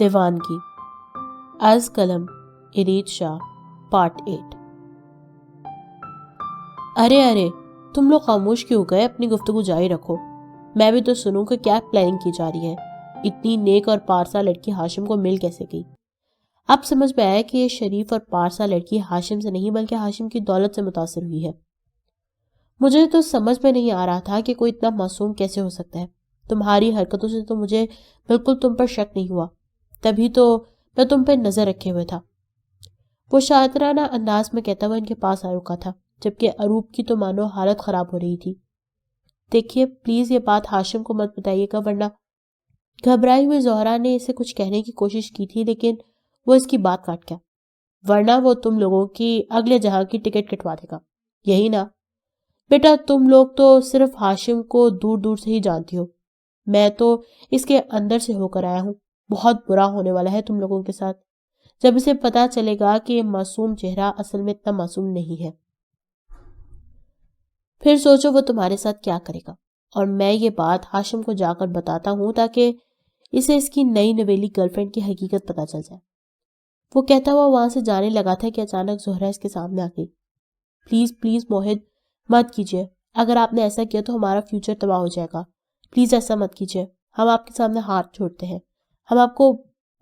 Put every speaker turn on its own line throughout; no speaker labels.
دیوانگی از قلم ارید شاہ پارٹ 8۔ ارے تم لوگ خاموش کیوں گئے؟ اپنی گفتگو جاری رکھو، میں بھی تو سنوں کہ کیا پلاننگ کی جا رہی ہے۔ اتنی نیک اور پارسا لڑکی ہاشم کو مل کیسے گئی؟ اب سمجھ میں آیا کہ یہ شریف اور پارسا لڑکی ہاشم سے نہیں بلکہ ہاشم کی دولت سے متاثر ہوئی ہے۔ مجھے تو سمجھ میں نہیں آ رہا تھا کہ کوئی اتنا معصوم کیسے ہو سکتا ہے۔ تمہاری حرکتوں سے تو مجھے بالکل تم پر شک نہیں ہوا، تبھی تو میں تم پہ نظر رکھے ہوئے تھا۔ وہ شاطرانہ انداز میں کہتا ہوا ان کے پاس آ رکا تھا، جبکہ اروپ کی تو مانو حالت خراب ہو رہی تھی۔ دیکھیے پلیز یہ بات ہاشم کو مت بتائیے گا ورنہ۔ گھبرائی ہوئی زہرا نے اسے کچھ کہنے کی کوشش کی تھی، لیکن وہ اس کی بات کاٹ گیا۔ ورنہ وہ تم لوگوں کی اگلے جہاں کی ٹکٹ کٹوا دے گا، یہی نا؟ بیٹا تم لوگ تو صرف ہاشم کو دور دور سے ہی جانتی ہو، میں تو اس کے اندر سے ہو کر آیا ہوں۔ بہت برا ہونے والا ہے تم لوگوں کے ساتھ، جب اسے پتا چلے گا کہ یہ معصوم چہرہ اصل میں اتنا معصوم نہیں ہے۔ پھر سوچو وہ تمہارے ساتھ کیا کرے گا، اور میں یہ بات ہاشم کو جا کر بتاتا ہوں تاکہ اسے اس کی نئی نویلی گرل فرینڈ کی حقیقت پتا چل جائے۔ وہ کہتا ہوا وہاں سے جانے لگا تھا کہ اچانک زہرا اس کے سامنے آ گئی۔ پلیز موہد مت کیجیے، اگر آپ نے ایسا کیا تو ہمارا فیوچر تباہ ہو جائے گا۔ پلیز ایسا مت کیجیے، ہم آپ کے سامنے ہاتھ چھوڑتے ہیں، ہم آپ کو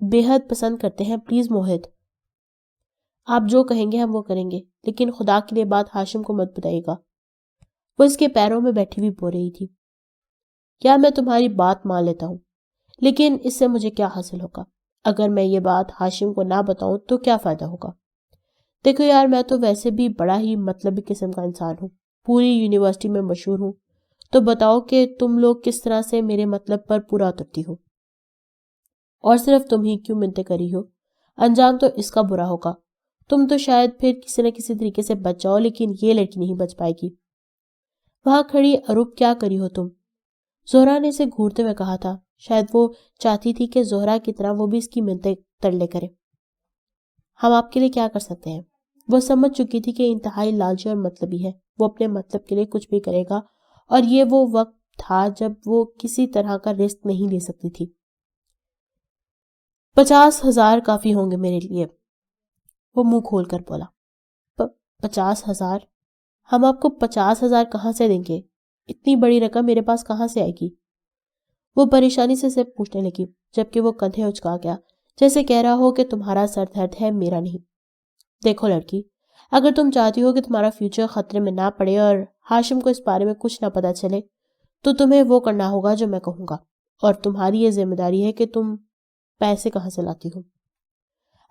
بے حد پسند کرتے ہیں۔ پلیز موہد، آپ جو کہیں گے ہم وہ کریں گے، لیکن خدا کے لیے بات ہاشم کو مت بتائیے گا۔ وہ اس کے پیروں میں بیٹھی ہوئی بول رہی تھی، کیا میں تمہاری بات مان لیتا ہوں، لیکن اس سے مجھے کیا حاصل ہوگا؟ اگر میں یہ بات ہاشم کو نہ بتاؤں تو کیا فائدہ ہوگا؟ دیکھو یار، میں تو ویسے بھی بڑا ہی مطلبی قسم کا انسان ہوں، پوری یونیورسٹی میں مشہور ہوں، تو بتاؤ کہ تم لوگ کس طرح سے میرے مطلب پر پورا اترتی ہو، اور صرف تم ہی کیوں منتیں کری ہو؟ انجام تو اس کا برا ہوگا۔ تم تو شاید پھر کسی نہ کسی طریقے سے بچ جاؤ، لیکن یہ لڑکی نہیں بچ پائے گی۔ وہاں کھڑی اروپ کیا کری ہو تم؟ زہرا نے اسے گھورتے ہوئے کہا تھا۔ شاید وہ چاہتی تھی کہ زہرا کی طرح وہ بھی اس کی منتیں ترلے کرے۔ ہم آپ کے لیے کیا کر سکتے ہیں؟ وہ سمجھ چکی تھی کہ انتہائی لالچی اور مطلبی ہے، وہ اپنے مطلب کے لیے کچھ بھی کرے گا، اور یہ وہ وقت تھا جب وہ کسی طرح کا رسک نہیں لے سکتی تھی۔ 50,000 کافی ہوں گے میرے لیے، وہ منہ کھول کر بولا۔ 50,000؟ ہم آپ کو 50,000 کہاں سے دیں گے؟ اتنی بڑی رقم میرے پاس کہاں سے آئے گی؟ وہ پریشانی سے اسے پوچھنے لگی، جبکہ وہ کندھے اچکا گیا، جیسے کہہ رہا ہو کہ تمہارا سر درد ہے، میرا نہیں۔ دیکھو لڑکی، اگر تم چاہتی ہو کہ تمہارا فیوچر خطرے میں نہ پڑے اور ہاشم کو اس بارے میں کچھ نہ پتا چلے، تو تمہیں وہ کرنا ہوگا جو میں کہوں گا، اور تمہاری یہ ذمہ داری ہے کہ تم پیسے کہاں سے لاتی ہو۔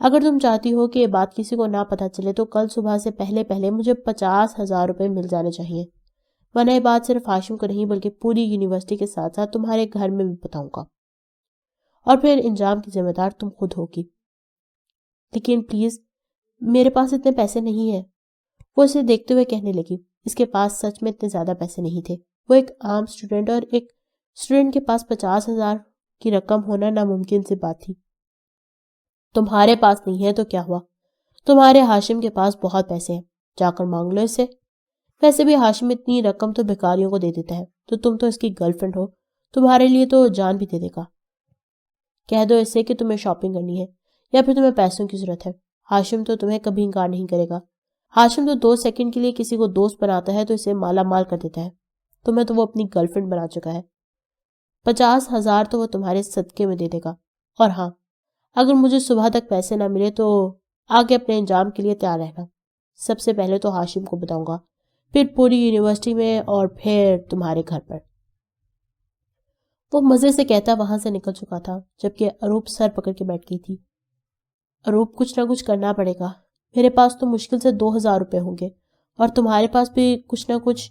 اگر تم چاہتی ہو کہ یہ بات کسی کو نہ پتا چلے تو کل صبح سے پہلے مجھے 50,000 روپے مل جانے چاہیے، ورنہ یہ بات صرف ہاشم کو نہیں بلکہ پوری یونیورسٹی کے ساتھ ساتھ تمہارے گھر میں بھی بتاؤں گا، اور پھر انجام کی ذمہ دار تم خود ہوگی۔ لیکن پلیز، میرے پاس اتنے پیسے نہیں ہیں، وہ اسے دیکھتے ہوئے کہنے لگی۔ اس کے پاس سچ میں اتنے زیادہ پیسے نہیں تھے، وہ ایک عام اسٹوڈنٹ، اور ایک اسٹوڈنٹ کے پاس 50,000 کی رقم ہونا ناممکن سی بات تھی۔ تمہارے پاس نہیں ہے تو کیا ہوا؟ تمہارے ہاشم کے پاس بہت پیسے ہیں، جا کر مانگ لو اس سے۔ ویسے بھی ہاشم اتنی رقم تو بھکاریوں کو دے دیتا ہے، تو تم تو اس کی گرل فرینڈ ہو، تمہارے لیے تو جان بھی دے دے گا۔ کہہ دو اس سے کہ تمہیں شاپنگ کرنی ہے، یا پھر تمہیں پیسوں کی ضرورت ہے، ہاشم تو تمہیں کبھی انکار نہیں کرے گا۔ ہاشم تو 2 سیکنڈ کے لیے کسی کو دوست بناتا ہے تو اسے مالا مال کر دیتا ہے، تمہیں تو وہ اپنی گرل فرینڈ بنا چکا ہے۔ 50,000 تو وہ تمہارے صدقے میں دے دے گا، اور ہاں، اگر مجھے صبح تک پیسے نہ ملے تو آگے اپنے انجام کے لیے تیار رہنا۔ سب سے پہلے تو ہاشم کو بتاؤں گا، پھر پوری یونیورسٹی میں، اور پھر تمہارے گھر پر۔ وہ مزے سے کہتا وہاں سے نکل چکا تھا، جبکہ اروپ سر پکڑ کے بیٹھ گئی تھی۔ اروپ، کچھ نہ کچھ کرنا پڑے گا، میرے پاس تو مشکل سے 2,000 روپے ہوں گے، اور تمہارے پاس بھی کچھ نہ کچھ۔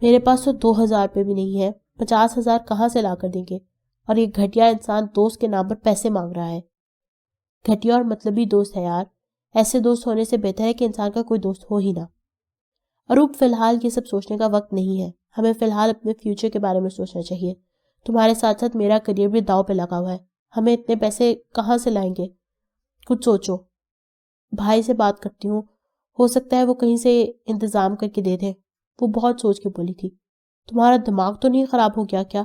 میرے پاس تو 2,000 روپے بھی نہیں ہے، 50,000 کہاں سے لا کر دیں گے؟ اور یہ گھٹیا انسان دوست کے نام پر پیسے مانگ رہا ہے۔ گھٹیا اور مطلبی دوست ہے یار، ایسے دوست ہونے سے بہتر ہے کہ انسان کا کوئی دوست ہو ہی نہ۔ اروپ، فی الحال یہ سب سوچنے کا وقت نہیں ہے، ہمیں فی الحال اپنے فیوچر کے بارے میں سوچنا چاہیے۔ تمہارے ساتھ ساتھ میرا کریئر بھی داؤ پہ لگا ہوا ہے، ہمیں اتنے پیسے کہاں سے لائیں گے؟ کچھ سوچو۔ بھائی سے بات کرتی ہوں، ہو سکتا ہے وہ کہیں سے انتظام کر کے دے دیں، وہ بہت سوچ کے بولی تھی۔ تمہارا دماغ تو نہیں خراب ہو گیا کیا؟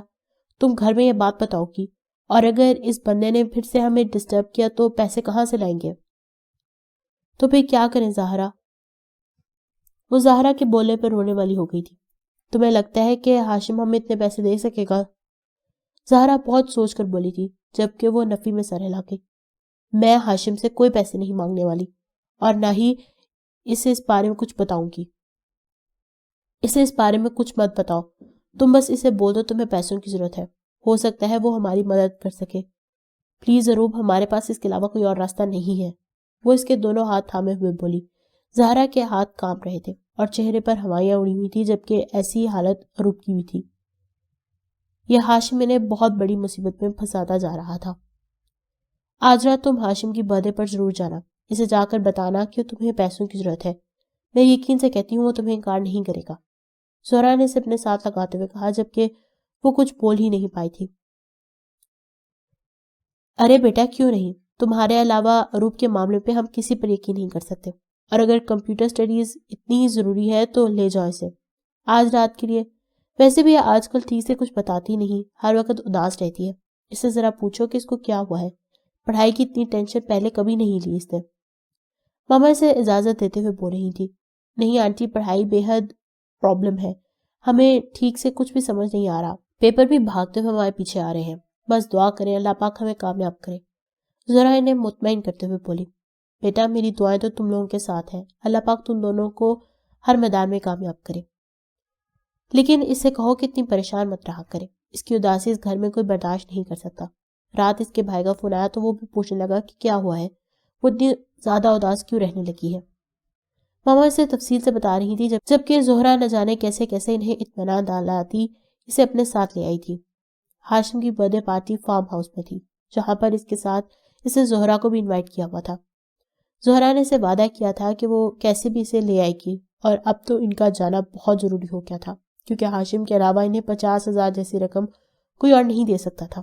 تم گھر میں یہ بات بتاؤ گی، اور اگر اس بندے نے پھر سے ہمیں ڈسٹرب کیا تو پیسے کہاں سے لائیں گے؟ تو پھر کیا کریں زہرا؟ وہ زہرا کے بولنے پر رونے والی ہو گئی تھی. تمہیں لگتا ہے کہ ہاشم ہمیں اتنے پیسے دے سکے گا؟ زہرا بہت سوچ کر بولی تھی جبکہ وہ نفی میں سر ہلا گئی. میں ہاشم سے کوئی پیسے نہیں مانگنے والی اور نہ ہی اسے اس بارے میں کچھ بتاؤں گی. اسے اس بارے میں کچھ مت بتاؤ. تم بس اسے بول دو تمہیں پیسوں کی ضرورت ہے. ہو سکتا ہے وہ ہماری مدد کر سکے. پلیز اروب، ہمارے پاس اس کے علاوہ کوئی اور راستہ نہیں ہے. وہ اس کے دونوں ہاتھ تھامے ہوئے بولی. زہرا کے ہاتھ کانپ رہے تھے اور چہرے پر ہوائیاں اڑی ہوئی تھی جبکہ ایسی حالت اروب کی بھی تھی. یہ ہاشم انہیں بہت بڑی مصیبت میں پھنساتا جا رہا تھا. آج رات تم ہاشم کی برتھڈے پر ضرور جانا. اسے جا کر بتانا کہ تمہیں پیسوں کی ضرورت ہے. میں یقین سے کہتی ہوں وہ تمہیں انکار نہیں کرے گا. زہرا نے اسے اپنے ساتھ لگاتے ہوئے کہا جبکہ وہ کچھ بول ہی نہیں پائی تھی. ارے بیٹا کیوں نہیں؟ تمہارے علاوہ اروب کے معاملے پہ ہم کسی پر یقین نہیں کر سکتے. اور اگر کمپیوٹر سٹڈیز اتنی ہی ضروری ہے تو لے جاؤ اسے آج رات کے لیے. ویسے بھی آج کل ٹھیک سے کچھ بتاتی نہیں، ہر وقت اداس رہتی ہے. اس سے ذرا پوچھو کہ اس کو کیا ہوا ہے. پڑھائی کی اتنی ٹینشن پہلے کبھی نہیں لی اس نے. ماما اسے اجازت دیتے ہوئے بول رہی تھی. نہیں آنٹی، پڑھائی بے حد پرابلم ہے. ہمیں ٹھیک سے کچھ بھی سمجھ نہیں آ رہا. پیپر بھی بھاگتے ہوئے ہمارے پیچھے آ رہے ہیں. بس دعا کریں اللہ پاک ہمیں کامیاب کرے. زہرا انہیں مطمئن کرتے ہوئے بولی. بیٹا میری دعائیں تو تم لوگوں کے ساتھ ہیں. اللہ پاک تم دونوں کو ہر میدان میں کامیاب کرے. لیکن اس سے کہو کہ اتنی پریشان مت رہا کرے. اس کی اداسی اس گھر میں کوئی برداشت نہیں کر سکتا. رات اس کے بھائی کا فون آیا تو وہ بھی پوچھنے لگا کہ کیا ہوا ہے، وہ اتنی زیادہ اداس کیوں رہنے لگی ہے. ماما اسے تفصیل سے بتا رہی تھی جبکہ زہرا نہ جانے کیسے کیسے انہیں اطمینان دلاتی اسے اپنے ساتھ لے آئی تھی. ہاشم کی برتھڈے پارٹی فارم ہاؤس میں تھی جہاں پر اس کے ساتھ اسے زہرا کو بھی انوائٹ کیا ہوا تھا. زہرا نے اسے وعدہ کیا تھا کہ وہ کیسے بھی اسے لے آئے گی اور اب تو ان کا جانا بہت ضروری ہو گیا تھا کیونکہ ہاشم کے علاوہ انہیں 50,000 جیسی رقم کوئی اور نہیں دے سکتا تھا.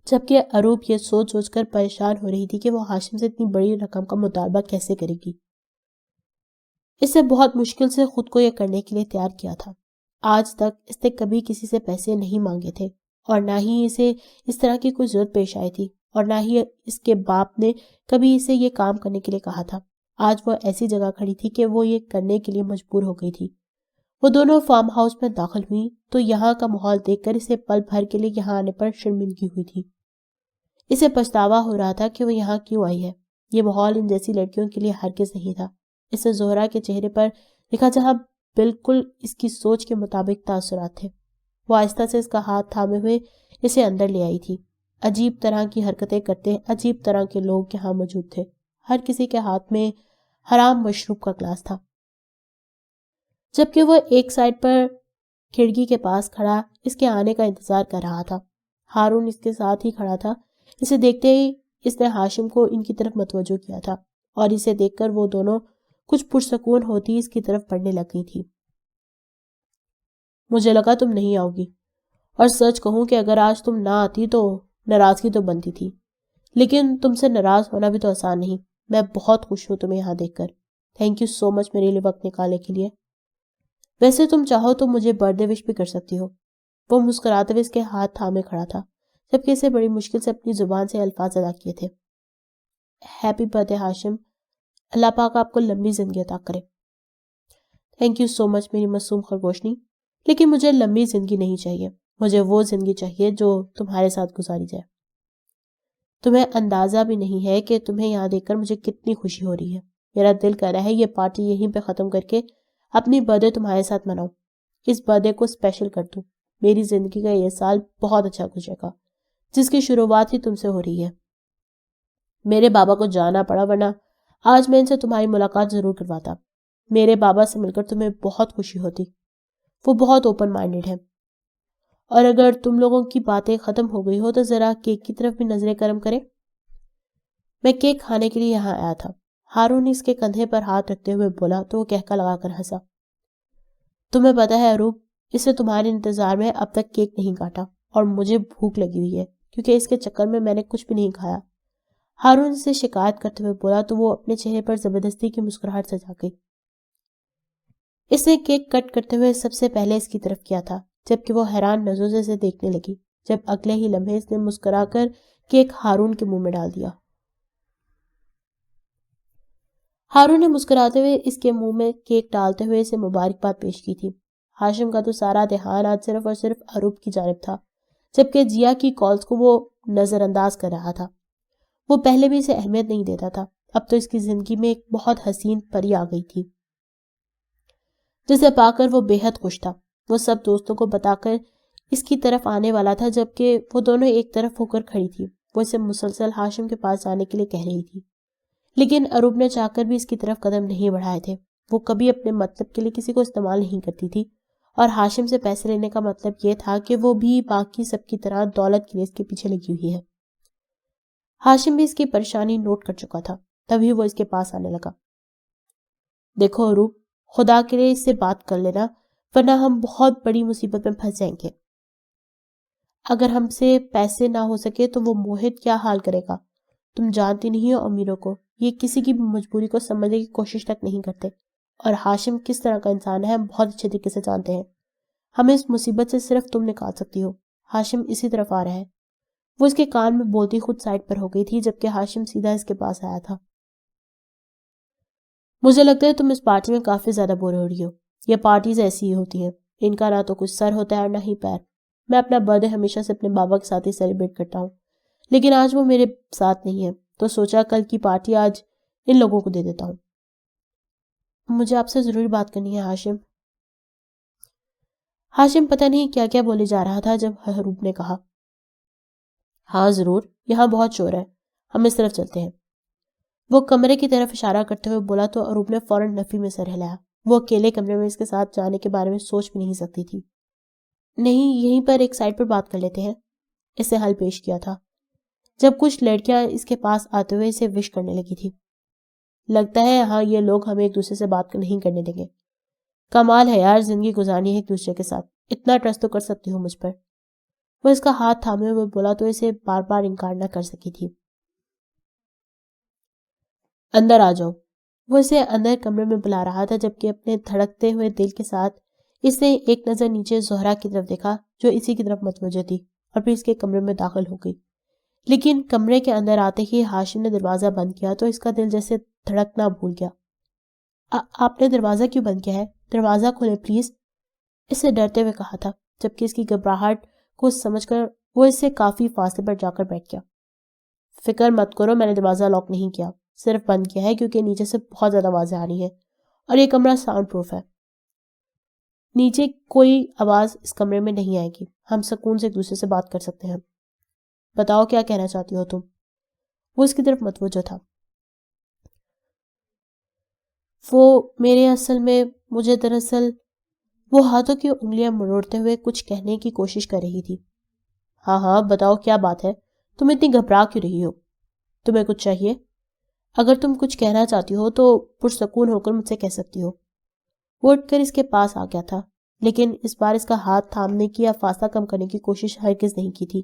جبکہ اروب یہ سوچ سوچ کر پریشان ہو رہی تھی کہ وہ ہاشم سے اتنی بڑی رقم کا مطالبہ کیسے کرے گی. اسے بہت مشکل سے خود کو یہ کرنے کے لیے تیار کیا تھا. آج تک اس نے کبھی کسی سے پیسے نہیں مانگے تھے اور نہ ہی اسے اس طرح کی کوئی ضرورت پیش آئی تھی اور نہ ہی اس کے باپ نے کبھی اسے یہ کام کرنے کے لیے کہا تھا. آج وہ ایسی جگہ کھڑی تھی کہ وہ یہ کرنے کے لیے مجبور ہو گئی تھی. وہ دونوں فارم ہاؤس میں داخل ہوئی تو یہاں کا ماحول دیکھ کر اسے پل بھر کے لیے یہاں آنے پر شرمندگی ہوئی تھی. اسے پچھتاوا ہو رہا تھا کہ وہ یہاں کیوں آئی ہے. یہ ماحول ان جیسی لڑکیوں کے لیے ہرگز نہیں تھا. اس نے زہرا کے چہرے پر دیکھا جہاں بالکل اس کی سوچ کے مطابق تاثرات تھے. وہ آہستہ سے اس کا ہاتھ تھامے ہوئے اسے اندر لے آئی تھی. عجیب طرح کی حرکتیں کرتے عجیب طرح کے لوگ یہاں موجود تھے. ہر کسی کے ہاتھ میں حرام مشروب کا گلاس تھا جبکہ وہ ایک سائڈ پر کھڑکی کے پاس کھڑا اس کے آنے کا انتظار کر رہا تھا. ہارون اس کے ساتھ ہی کھڑا تھا. اسے دیکھتے ہی اس نے ہاشم کو ان کی طرف متوجہ کیا تھا اور اسے دیکھ کر وہ دونوں کچھ پرسکون ہوتی اس کی طرف بڑھنے لگ گئی تھی. مجھے لگا تم نہیں آؤ گی اور سچ کہوں کہ اگر آج تم نہ آتی تو ناراضگی تو بنتی تھی، لیکن تم سے ناراض ہونا بھی تو آسان نہیں. میں بہت خوش ہوں تمہیں یہاں دیکھ کر. تھینک یو سو مچ میرے لیے وقت نکالنے کے لیے. ویسے تم چاہو تو مجھے برتھڈے وش بھی کر سکتی ہو. وہ مسکراتے ہوئے اس کے ہاتھ تھامے کھڑا تھا جبکہ اسے بڑی مشکل سے اپنی زبان سے الفاظ ادا کیے تھے. ہیپی برتھڈے ہاشم، اللہ پاک آپ کو لمبی زندگی عطا کرے. تھینک یو سو مچ میری معصوم خرگوشنی، لیکن مجھے لمبی زندگی نہیں چاہیے. مجھے وہ زندگی چاہیے جو تمہارے ساتھ گزاری جائے. تمہیں اندازہ بھی نہیں ہے کہ تمہیں یہاں دیکھ کر مجھے کتنی خوشی ہو رہی ہے. میرا دل کر رہا ہے یہ پارٹی یہیں پہ ختم کر کے اپنی برتھڈے تمہارے ساتھ مناؤں. اس برتھڈے کو اسپیشل کر دوں. میری زندگی کا یہ سال بہت اچھا گزرے گا جس کی شروعات ہی تم سے ہو رہی ہے. میرے بابا کو جانا پڑا ورنہ آج میں ان سے تمہاری ملاقات ضرور کرواتا. میرے بابا سے مل کر تمہیں بہت خوشی ہوتی. وہ بہت اوپن مائنڈڈ ہے. اور اگر تم لوگوں کی باتیں ختم ہو گئی ہو تو ذرا کیک کی طرف بھی نظریں کرم کرے. میں کیک کھانے کے لیے یہاں آیا تھا. ہارون اس کے کندھے پر ہاتھ رکھتے ہوئے بولا تو وہ کہکا لگا کر ہنسا. تمہیں پتا ہے اروب، اس نے تمہارے انتظار میں اب تک کیک نہیں کاٹا اور مجھے بھوک لگی ہوئی ہے کیونکہ اس کے چکر میں نے کچھ بھی نہیں کھایا. ہارون سے شکایت کرتے ہوئے بولا تو وہ اپنے چہرے پر زبردستی کی مسکراہٹ سجا گئی. اس نے کیک کٹ کرتے ہوئے سب سے پہلے اس کی طرف کیا تھا جبکہ وہ حیران نظروں سے اسے دیکھنے لگی. جب اگلے ہی لمحے اس نے مسکرا کر کیک ہارون کے منہ میں ڈال دیا۔ ہارون نے مسکراتے ہوئے اس کے منہ میں کیک ڈالتے ہوئے اسے مبارکباد پیش کی تھی۔ ہاشم کا تو سارا دھیان آج صرف اور صرف اروپ کی جانب تھا، جبکہ جیا کی کالز کو وہ نظر انداز کر رہا تھا۔ وہ پہلے بھی اسے اہمیت نہیں دیتا تھا، اب تو اس کی زندگی میں ایک بہت حسین پری آ گئی تھی جسے پا کر وہ بے حد خوش تھا۔ وہ سب دوستوں کو بتا کر اس کی طرف آنے والا تھا، جبکہ وہ دونوں ایک طرف ہو کر کھڑی تھی۔ وہ اسے مسلسل ہاشم کے پاس جانے کے لیے کہہ رہی تھی، لیکن اروپ نے چاہ کر بھی اس کی طرف قدم نہیں بڑھائے تھے۔ وہ کبھی اپنے مطلب کے لیے کسی کو استعمال نہیں کرتی تھی، اور ہاشم سے پیسے لینے کا مطلب یہ تھا کہ وہ بھی باقی سب کی طرح دولت کے لیے اس کے پیچھے لگی ہوئی ہے۔ ہاشم بھی اس کی پریشانی نوٹ کر چکا تھا، تبھی وہ اس کے پاس آنے لگا۔ دیکھو اروپ، خدا کے لیے اس سے بات کر لینا، ورنہ ہم بہت بڑی مصیبت میں پھنس جائیں گے۔ اگر ہم سے پیسے نہ ہو سکے تو وہ موہت کیا حال کرے گا؟ تم جانتی نہیں ہو امیروں کو، یہ کسی کی مجبوری کو سمجھنے کی کوشش تک نہیں کرتے، اور ہاشم کس طرح کا انسان ہے ہم بہت اچھے طریقے سے جانتے ہیں۔ ہمیں اس مصیبت سے صرف تم نکال سکتی ہو۔ ہاشم اسی طرف آ رہا ہے۔ وہ اس کے کان میں بولتی خود سائڈ پر ہو گئی تھی، جبکہ ہاشم سیدھا اس کے پاس آیا تھا۔ مجھے لگتا ہے تم اس پارٹی میں کافی زیادہ بور ہو رہی ہو۔ یہ پارٹیز ایسی ہی ہوتی ہیں، ان کا نہ تو کچھ سر ہوتا ہے اور نہ ہی پیر۔ میں اپنا برتھڈے ہمیشہ سے اپنے بابا کے ساتھ ہی سیلیبریٹ کرتا ہوں، لیکن آج وہ میرے ساتھ نہیں ہے، تو سوچا کل کی پارٹی آج ان لوگوں کو دے دیتا ہوں۔ مجھے آپ سے ضروری بات کرنی ہے ہاشم۔ ہاشم پتہ نہیں کیا کیا بولے جا رہا تھا جب اروپ نے کہا، ہاں ضرور، یہاں بہت شور ہے، ہم اس طرف چلتے ہیں۔ وہ کمرے کی طرف اشارہ کرتے ہوئے بولا تو اروپ نے فوراً نفی میں سر ہلایا۔ وہ اکیلے کمرے میں اس کے ساتھ جانے کے بارے میں سوچ بھی نہیں سکتی تھی۔ نہیں، یہیں پر ایک سائڈ پر بات کر لیتے ہیں، اس سے حل پیش کیا تھا جب کچھ لڑکیاں اس کے پاس آتے ہوئے اسے وش کرنے لگی تھی۔ لگتا ہے ہاں یہ لوگ ہمیں ایک دوسرے سے بات نہیں کرنے دیں گے۔ کمال ہے یار، زندگی گزارنی ہے ایک دوسرے کے ساتھ، اتنا ٹرسٹ تو کر سکتی ہوں مجھ پر۔ وہ اس کا ہاتھ تھامے ہوئے بولا تو اسے بار بار انکار نہ کر سکی تھی۔ اندر آ جاؤ۔ وہ اسے اندر کمرے میں بلا رہا تھا، جبکہ اپنے دھڑکتے ہوئے دل کے ساتھ اس نے ایک نظر نیچے زہرا کی طرف دیکھا جو اسی کی طرف متوجہ تھی، اور پھر اس کے کمرے میں داخل ہو گئی۔ لیکن کمرے کے اندر آتے ہی ہاشم نے دروازہ بند کیا تو اس کا دل جیسے دھڑکنا بھول گیا۔ آپ نے دروازہ کیوں بند کیا ہے؟ دروازہ کھولیں پلیز، اس سے ڈرتے ہوئے کہا تھا، جبکہ اس کی گھبراہٹ کو سمجھ کر وہ اس سے کافی فاصلے پر جا کر بیٹھ گیا۔ فکر مت کرو، میں نے دروازہ لاک نہیں کیا، صرف بند کیا ہے کیونکہ نیچے سے بہت زیادہ آوازیں آ رہی ہیں اور یہ کمرہ ساؤنڈ پروف ہے۔ نیچے کوئی آواز اس کمرے میں نہیں آئے گی، ہم سکون سے ایک دوسرے سے بات کر سکتے ہیں۔ بتاؤ کیا کہنا چاہتی ہو تم؟ وہ اس کی طرف متوجہ تھا۔ مجھے دراصل وہ ہاتھوں کی انگلیاں مروڑتے ہوئے کچھ کہنے کی کوشش کر رہی تھی۔ ہاں ہاں بتاؤ کیا بات ہے، تم اتنی گھبرا کیوں رہی ہو؟ تمہیں کچھ چاہیے؟ اگر تم کچھ کہنا چاہتی ہو تو پرسکون ہو کر مجھ سے کہہ سکتی ہو۔ وہ اٹھ کر اس کے پاس آ گیا تھا، لیکن اس بار اس کا ہاتھ تھامنے کی یا فاصلہ کم کرنے کی کوشش ہرگز نہیں کی تھی،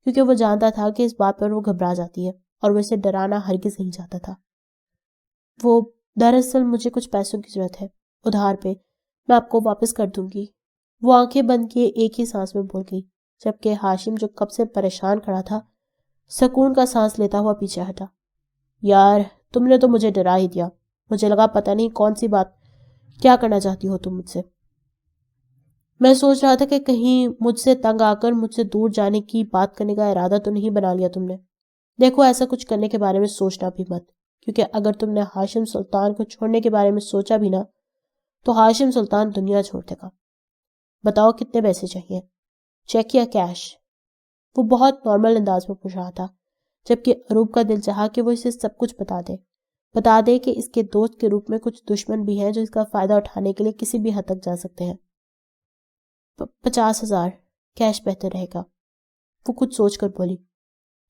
کیونکہ وہ جانتا تھا کہ اس بات پر وہ گھبرا جاتی ہے اور وہ اسے ڈرانا ہرگز نہیں چاہتا تھا۔ وہ دراصل مجھے کچھ پیسوں کی ضرورت ہے، ادھار پہ، میں آپ کو واپس کر دوں گی۔ وہ آنکھیں بند کیے ایک ہی سانس میں بول گئی، جبکہ ہاشم جو کب سے پریشان کھڑا تھا سکون کا سانس لیتا ہوا پیچھے ہٹا۔ یار تم نے تو مجھے ڈرا ہی دیا، مجھے لگا پتہ نہیں کون سی بات، کیا کرنا چاہتی ہو تم مجھ سے؟ میں سوچ رہا تھا کہ کہیں مجھ سے تنگ آ کر مجھ سے دور جانے کی بات کرنے کا ارادہ تو نہیں بنا لیا تم نے۔ دیکھو ایسا کچھ کرنے کے بارے میں سوچنا بھی مت، کیونکہ اگر تم نے ہاشم سلطان کو چھوڑنے کے بارے میں سوچا بھی نہ تو ہاشم سلطان دنیا چھوڑ دے گا۔ بتاؤ کتنے پیسے چاہیے، چیک یا کیش؟ وہ بہت نارمل انداز میں پوچھ رہا تھا، جبکہ اروپ کا دل چاہا کہ وہ اسے سب کچھ بتا دے کہ اس کے دوست کے روپ میں کچھ دشمن بھی ہیں جو اس کا فائدہ اٹھانے کے لیے کسی بھی حد تک جا سکتے ہیں۔ 50,000 کیش بہتر رہے گا، وہ کچھ سوچ کر بولی۔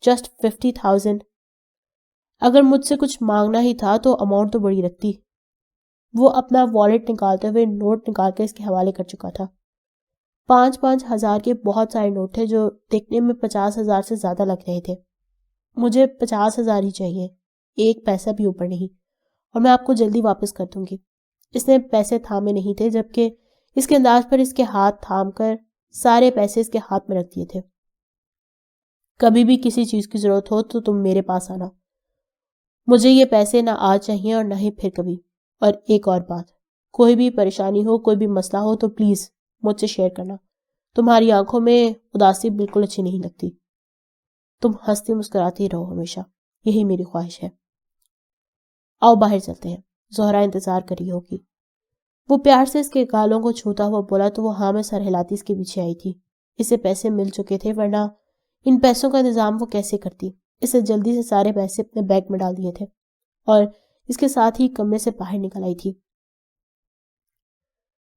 جسٹ 50,000؟ اگر مجھ سے کچھ مانگنا ہی تھا تو اماؤنٹ تو بڑی رکھتی۔ وہ اپنا والیٹ نکالتے ہوئے نوٹ نکال کے اس کے حوالے کر چکا تھا۔ 5,000 کے بہت سارے نوٹ تھے جو دیکھنے میں 50,000 سے زیادہ لگ رہے تھے۔ مجھے 50,000 ہی چاہیے، ایک پیسہ بھی اوپر نہیں، اور میں آپ کو جلدی واپس کر دوں گی۔ اس نے پیسے تھامے نہیں تھے، جبکہ اس کے انداز پر اس کے ہاتھ تھام کر سارے پیسے اس کے ہاتھ میں رکھ دیے تھے۔ کبھی بھی کسی چیز کی ضرورت ہو تو تم میرے پاس آنا. مجھے یہ پیسے نہ آج چاہیے اور نہ ہی پھر کبھی. اور ایک اور بات، کوئی بھی پریشانی ہو، کوئی بھی مسئلہ ہو تو پلیز مجھ سے شیئر کرنا. تمہاری آنکھوں میں اداسی بالکل اچھی نہیں لگتی. تم ہنستی مسکراتی رہو ہمیشہ، یہی میری خواہش ہے. آؤ باہر چلتے ہیں، زہرا انتظار کر رہی ہوگی. وہ پیار سے اس کے گالوں کو چھوتا ہوا بولا تو وہ ہاں میں سر ہلاتی اس کے پیچھے آئی تھی. اسے پیسے مل چکے تھے، ورنہ ان پیسوں کا انتظام وہ کیسے کرتی. اسے جلدی سے سارے پیسے اپنے بیگ میں ڈال دیے تھے اور اس کے ساتھ ہی کمرے سے باہر نکل آئی تھی.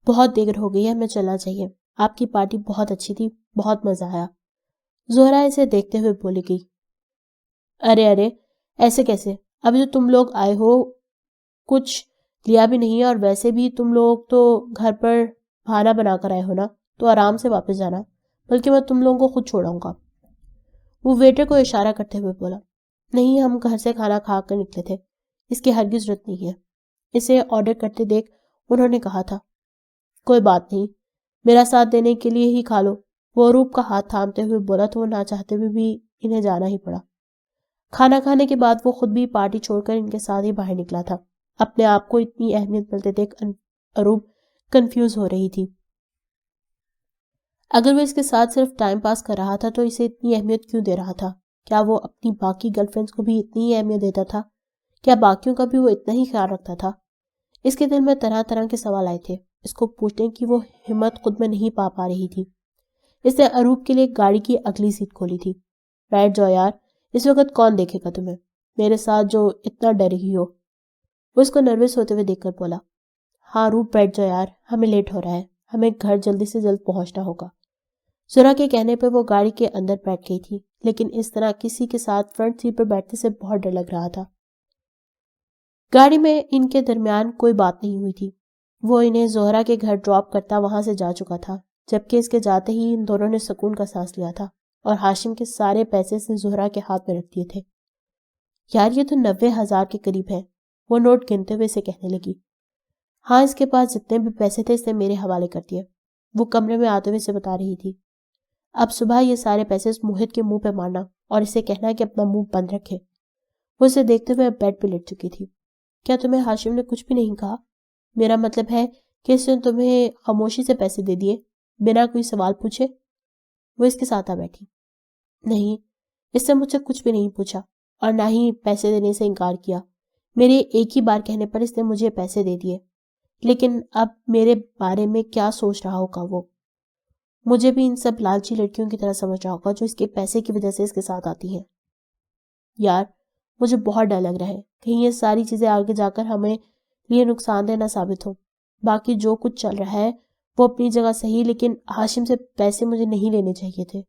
بہت دیر ہو گئی ہے، ہمیں چلنا چاہیے. آپ کی پارٹی بہت اچھی تھی، بہت مزہ آیا. زہرا اسے دیکھتے ہوئے بولی گئی. ارے ارے ایسے کیسے؟ ابھی تو تم لوگ آئے ہو، کچھ لیا بھی نہیں، اور ویسے بھی تم لوگ تو گھر پر کھانا بنا کر آئے ہو نا، تو آرام سے واپس جانا، بلکہ میں تم لوگوں کو خود چھوڑاؤں گا. وہ ویٹر کو اشارہ کرتے ہوئے بولا. نہیں، ہم گھر سے کھانا کھا کر نکلے تھے، اس کی ہرگز ضرورت نہیں ہے. اسے آرڈر کرتے دیکھ انہوں نے کہا تھا. کوئی بات نہیں، میرا ساتھ دینے کے لیے ہی کھا لو. وہ روپ کا ہاتھ تھامتے ہوئے بولا تو وہ نہ چاہتے ہوئے بھی انہیں جانا ہی پڑا. کھانا کھانے کے بعد وہ خود بھی پارٹی چھوڑ کر ان کے ساتھ ہی باہر نکلا تھا. اپنے آپ کو اتنی اہمیت ملتے دیکھ اروپ کنفیوز ہو رہی تھی. اگر وہ اس کے ساتھ صرف ٹائم پاس کر رہا تھا تو اسے اتنی اہمیت کیوں دے رہا تھا؟ کیا وہ اپنی باقی گرل فرینڈز کو بھی اتنی ہی اہمیت دیتا تھا؟ کیا باقیوں کا بھی وہ اتنا ہی خیال رکھتا تھا؟ اس کے دل میں طرح طرح کے سوال آئے تھے. اس کو پوچھنے کی وہ ہمت خود میں نہیں پا رہی تھی. اس نے اروپ کے لیے گاڑی کی اگلی سیٹ کھولی تھی. بیٹھ جاؤ یار، اس وقت کون دیکھے گا تمہیں، میرے ساتھ جو اتنا ڈر رہی ہو. وہ اس کو نروس ہوتے ہوئے دیکھ کر بولا. ہاں روپ بیٹھ جاؤ یار، ہمیں لیٹ ہو رہا ہے، ہمیں گھر جلدی سے جلد پہنچنا ہوگا. زہرا کے کہنے پہ وہ گاڑی کے اندر بیٹھ گئی تھی، لیکن اس طرح کسی کے ساتھ فرنٹ سیٹ پر بیٹھنے سے بہت ڈر لگ رہا تھا. گاڑی میں ان کے درمیان کوئی بات نہیں ہوئی تھی. وہ انہیں زہرا کے گھر ڈراپ کرتا وہاں سے جا چکا تھا، جبکہ اس کے جاتے ہی ان دونوں نے سکون کا سانس لیا تھا اور ہاشم کے سارے پیسے سے زہرا کے ہاتھ میں رکھ دیے تھے. یار یہ تو 90,000 کے قریب ہے، وہ نوٹ گنتے ہوئے اسے کہنے لگی. ہاں اس کے پاس جتنے بھی پیسے تھے اس نے میرے حوالے کر دیے، وہ کمرے میں آتے ہوئے اسے بتا رہی تھی. اب صبح یہ سارے پیسے اس موہت کے منہ پہ مارنا اور اسے کہنا کہ اپنا منہ بند رکھے. وہ اسے دیکھتے ہوئے اب بیڈ پہ لیٹ چکی تھی. کیا تمہیں ہاشم نے کچھ بھی نہیں کہا؟ میرا مطلب ہے کہ اس نے تمہیں خاموشی سے پیسے دے دیے بنا کوئی سوال پوچھے؟ وہ اس کے ساتھ آ بیٹھی. نہیں، اس نے مجھ سے کچھ بھی نہیں پوچھا اور نہ ہی پیسے دینے سے انکار کیا. میرے ایک ہی بار کہنے پر اس نے مجھے پیسے دے دیے، لیکن اب میرے بارے میں کیا سوچ رہا ہوگا وہ؟ مجھے بھی ان سب لالچی لڑکیوں کی طرح سمجھ رہا ہوگا جو اس کے پیسے کی وجہ سے اس کے ساتھ آتی ہیں. یار مجھے بہت ڈر لگ رہا ہے کہیں یہ ساری چیزیں آگے جا کر ہمیں لیے نقصان دہ نہ ثابت ہو. باقی جو کچھ چل رہا ہے وہ اپنی جگہ صحیح، لیکن ہاشم سے پیسے مجھے نہیں لینے چاہیے تھے.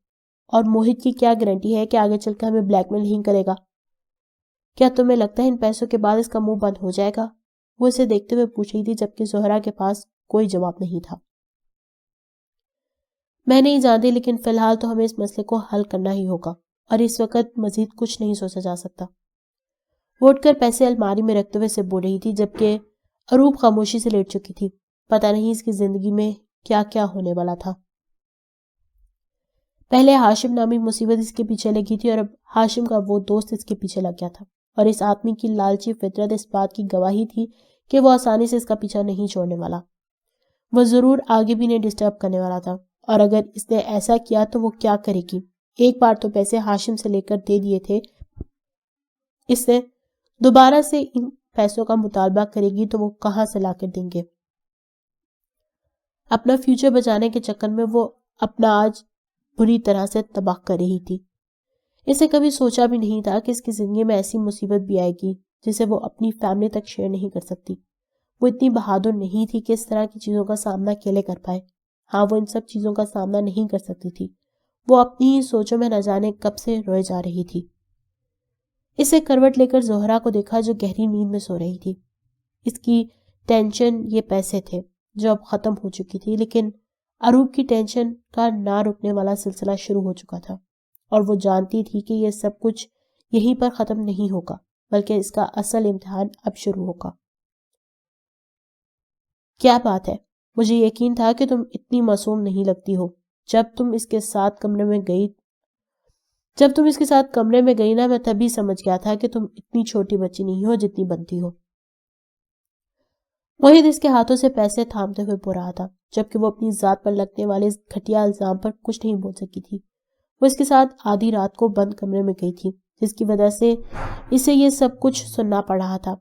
اور موہت کی کیا گارنٹی ہے کہ آگے چل کر ہمیں بلیک میل نہیں کرے گا؟ کیا تمہیں لگتا ہے ان پیسوں کے بعد اس کا منہ بند ہو جائے گا؟ وہ اسے دیکھتے ہوئے پوچھ رہی تھی، جبکہ زہرا کے پاس کوئی جواب نہیں تھا. میں نہیں جانتی، لیکن فی الحال تو ہمیں اس مسئلے کو حل کرنا ہی ہوگا اور اس وقت مزید کچھ نہیں سوچا جا سکتا. وہ اٹھ کر پیسے الماری میں رکھتے ہوئے سے بول رہی تھی، جبکہ اروپ خاموشی سے لیٹ چکی تھی. پتہ نہیں اس کی زندگی میں کیا کیا ہونے والا تھا. پہلے ہاشم نامی مصیبت اس کے پیچھے لگی تھی اور اب ہاشم کا وہ دوست اس کے پیچھے لگ گیا تھا. اور اس آدمی کی لالچی فطرت اس بات کی گواہی تھی کہ وہ آسانی سے اس کا پیچھا نہیں چھوڑنے والا. وہ ضرور آگے بھی انہیں ڈسٹرب کرنے والا تھا، اور اگر اس نے ایسا کیا تو وہ کیا کرے گی؟ ایک بار تو پیسے ہاشم سے لے کر دے دیے تھے، اس نے دوبارہ سے ان پیسوں کا مطالبہ کرے گی تو وہ کہاں سے لا کر دیں گے؟ اپنا فیوچر بچانے کے چکر میں وہ اپنا آج بری طرح سے تباہ کر رہی تھی. اسے کبھی سوچا بھی نہیں تھا کہ اس کی زندگی میں ایسی مصیبت بھی آئے گی جسے وہ اپنی فیملی تک شیئر نہیں کر سکتی. وہ اتنی بہادر نہیں تھی کہ اس طرح کی چیزوں کا سامنا اکیلے کر پائے. ہاں وہ ان سب چیزوں کا سامنا نہیں کر سکتی تھی. وہ اپنی ہی سوچوں میں نہ جانے کب سے روئے جا رہی تھی. اسے کروٹ لے کر زہرا کو دیکھا جو گہری نیند میں سو رہی تھی. اس کی ٹینشن یہ پیسے تھے جو اب ختم ہو چکی تھی، لیکن اروپ کی ٹینشن کا نہ رکنے والا سلسلہ شروع ہو چکا تھا، اور وہ جانتی تھی کہ یہ سب کچھ یہیں پر ختم نہیں ہوگا، بلکہ اس کا اصل امتحان اب شروع ہوگا. کیا بات ہے، مجھے یقین تھا کہ تم اتنی معصوم نہیں لگتی ہو. جب تم اس کے ساتھ کمرے میں گئی جب تم اس کے ساتھ کمرے میں گئی نا، میں تبھی سمجھ گیا تھا کہ تم اتنی چھوٹی بچی نہیں ہو جتنی بنتی ہو۔ موہت اس کے ہاتھوں سے پیسے تھامتے ہوئے بول رہا تھا، جبکہ وہ اپنی ذات پر لگنے والے اس گھٹیا الزام پر کچھ نہیں بول سکی تھی۔ وہ اس کے ساتھ آدھی رات کو بند کمرے میں گئی تھی، جس کی وجہ سے اسے یہ سب کچھ سننا پڑ رہا تھا۔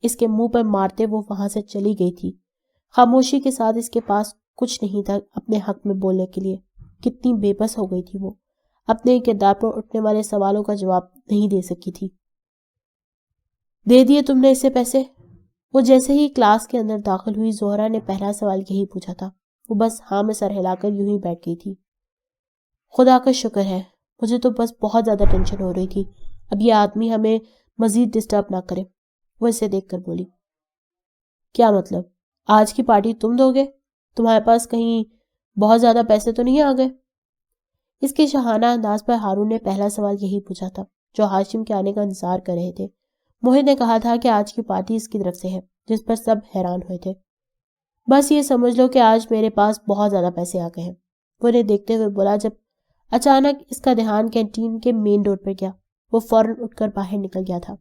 اس کے منہ پر مارتے وہ وہاں سے چلی گئی تھی، خاموشی کے ساتھ۔ اس کے پاس کچھ نہیں تھا اپنے حق میں بولنے کے لیے۔ کتنی بے بس ہو گئی تھی وہ، اپنے کردار پر اٹھنے والے سوالوں کا جواب نہیں دے سکی تھی۔ دے دیے تم نے اسے پیسے؟ وہ جیسے ہی کلاس کے اندر داخل ہوئی، زہرا نے پہلا سوال یہی پوچھا تھا۔ وہ بس ہاں میں سر ہلا کر یوں ہی بیٹھ گئی تھی۔ خدا کا شکر ہے، مجھے تو بس بہت زیادہ ٹینشن ہو رہی تھی، اب یہ آدمی ہمیں مزید ڈسٹرب نہ کرے۔ وہ اسے دیکھ کر بولی، کیا مطلب؟ آج کی پارٹی تم دو گے؟ تمہارے پاس کہیں بہت زیادہ پیسے تو نہیں آ گئے؟ اس کے شاہانہ انداز پر ہارون نے پہلا سوال یہی پوچھا تھا، جو ہاشم کے آنے کا انتظار کر رہے تھے۔ موہت نے کہا تھا کہ آج کی پارٹی اس کی طرف سے ہے، جس پر سب حیران ہوئے تھے۔ بس یہ سمجھ لو کہ آج میرے پاس بہت زیادہ پیسے آ گئے ہیں، وہ انہیں دیکھتے ہوئے بولا، جب اچانک اس کا دھیان کینٹین کے مین ڈور پر گیا۔ وہ فوراً اٹھ کر باہر نکل گیا تھا۔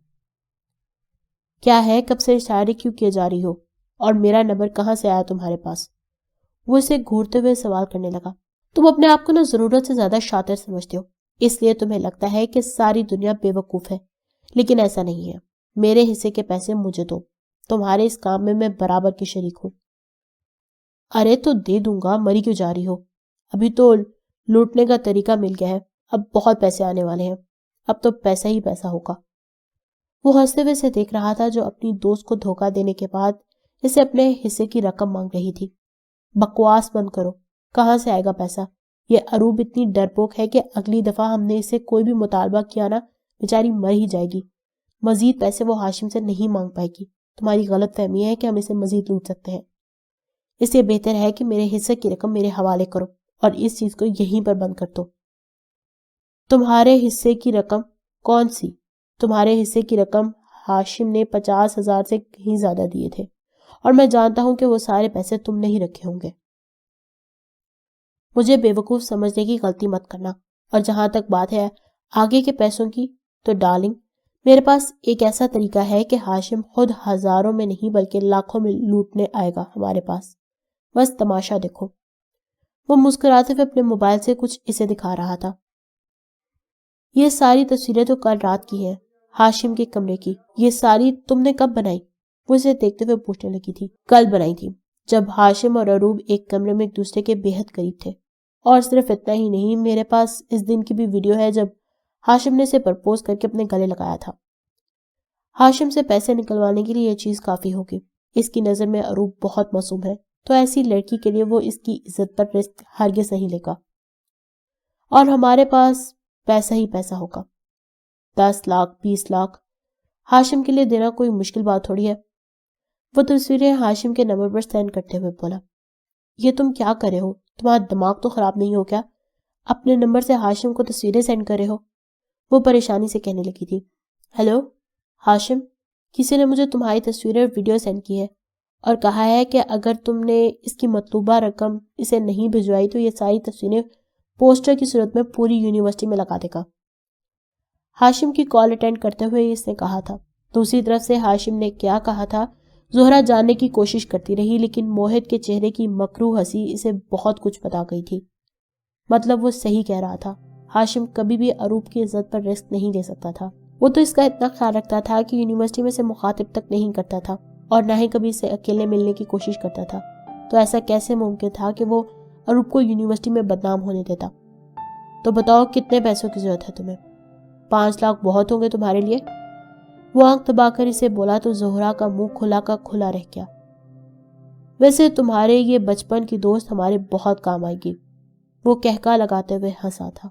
کیا ہے، کب سے شاعری کیوں کیے جا رہی ہو؟ اور میرا نمبر کہاں سے آیا تمہارے پاس؟ وہ اسے گھورتے ہوئے سوال کرنے لگا۔ تم اپنے آپ کو نا ضرورت سے زیادہ شاطر سمجھتے ہو، اس لیے تمہیں لگتا ہے کہ ساری دنیا بے وقوف ہے، لیکن ایسا نہیں ہے۔ میرے حصے کے پیسے مجھے دو، تمہارے اس کام میں برابر کی شریک ہوں۔ ارے تو دے دوں گا، مری کیوں جا رہی ہو؟ ابھی تو لوٹنے کا طریقہ مل گیا ہے، اب بہت پیسے آنے والے ہیں، اب تو پیسہ ہی پیسہ ہوگا۔ وہ ہنستے ہوئے سے دیکھ رہا تھا، جو اپنی دوست کو دھوکہ دینے کے بعد اسے اپنے حصے کی رقم مانگ رہی تھی۔ بکواس بند کرو، کہاں سے آئے گا پیسہ؟ یہ اروب اتنی ڈرپوک ہے کہ اگلی دفعہ ہم نے اسے کوئی بھی مطالبہ کیا نا، بیچاری مر ہی جائے گی۔ مزید پیسے وہ ہاشم سے نہیں مانگ پائے گی۔ تمہاری غلط فہمی ہے کہ ہم اسے مزید لوٹ سکتے ہیں۔ اس سے بہتر ہے کہ میرے حصے کی رقم میرے حوالے کرو اور اس چیز کو یہیں پر بند کر دو۔ تمہارے حصے کی رقم؟ کون سی؟ تمہارے حصے کی رقم ہاشم نے 50,000 سے کہیں زیادہ دیے تھے، اور میں جانتا ہوں کہ وہ سارے پیسے تم نے ہی رکھے ہوں گے۔ مجھے بے وقوف سمجھنے کی غلطی مت کرنا، اور جہاں تک بات ہے آگے کے پیسوں کی، تو ڈارلنگ، میرے پاس ایک ایسا طریقہ ہے کہ ہاشم خود ہزاروں میں نہیں بلکہ لاکھوں میں لوٹنے آئے گا ہمارے پاس، بس تماشا دیکھو۔ وہ مسکراتے ہوئے اپنے موبائل سے کچھ اسے دکھا رہا تھا۔ یہ ساری تصویریں تو کل رات کی ہیں، ہاشم کے کمرے کی۔ یہ ساری تم نے کب بنائی؟ وہ اسے دیکھتے ہوئے پوچھنے لگی تھی۔ کل بنائی تھی، جب ہاشم اور اروب ایک کمرے میں ایک دوسرے کے بے حد قریب تھے۔ اور صرف اتنا ہی نہیں، میرے پاس اس دن کی بھی ویڈیو ہے جب ہاشم نے اسے پرپوز کر کے اپنے گلے لگایا تھا۔ ہاشم سے پیسے نکلوانے کے لیے یہ چیز کافی ہوگی۔ اس کی نظر میں اروب بہت معصوم ہے، تو ایسی لڑکی کے لیے وہ اس کی عزت پر رسک ہرگز نہیں لے گا، اور ہمارے پاس پیسہ ہی پیسہ ہوگا۔ 10 لاکھ 20 لاکھ ہاشم کے لیے دینا کوئی مشکل بات تھوڑی ہے۔ وہ تصویریں ہاشم کے نمبر پر سینڈ کرتے ہوئے بولا، یہ تم کیا کر رہے ہو؟ تمہارا دماغ تو خراب نہیں ہو کیا؟ اپنے نمبر سے ہاشم کو تصویریں سینڈ کر رہے ہو؟ وہ پریشانی سے کہنے لگی تھی۔ ہیلو ہاشم، کسی نے مجھے تمہاری تصویریں اور ویڈیو سینڈ کی ہے اور کہا ہے کہ اگر تم نے اس کی مطلوبہ رقم اسے نہیں بھجوائی تو یہ ساری تصویریں پوسٹر کی صورت میں پوری یونیورسٹی میں لگا دے گا۔ ہاشم کی کال اٹینڈ کرتے ہوئے اس نے کہا تھا۔ دوسری طرف سے ہاشم نے کیا کہا تھا زہرا جاننے کی کوشش کرتی رہی، لیکن موہت کے چہرے کی مکروہ ہنسی اسے بہت کچھ بتا گئی تھی۔ مطلب وہ صحیح کہہ رہا تھا، ہاشم کبھی بھی اروب کی عزت پر رسک نہیں لے سکتا تھا۔ وہ تو اس کا اتنا خیال رکھتا تھا کہ یونیورسٹی میں سے مخاطب تک نہیں کرتا تھا، اور نہ ہی کبھی اسے اکیلے ملنے کی کوشش کرتا تھا۔ تو ایسا کیسے ممکن تھا کہ وہ اروب کو یونیورسٹی میں بدنام ہونے دیتا؟ تو بتاؤ کتنے پیسوں کی ضرورت ہے تمہیں؟ 5 لاکھ بہت ہوں گے تمہارے لیے؟ وہ آنکھ دبا کر اسے بولا تو زہرا کا منہ کھلا کا کھلا رہ گیا۔ ویسے تمہارے یہ بچپن کی دوست ہمارے بہت کام آئے گی، وہ کہکا لگاتے ہوئے ہنسا تھا۔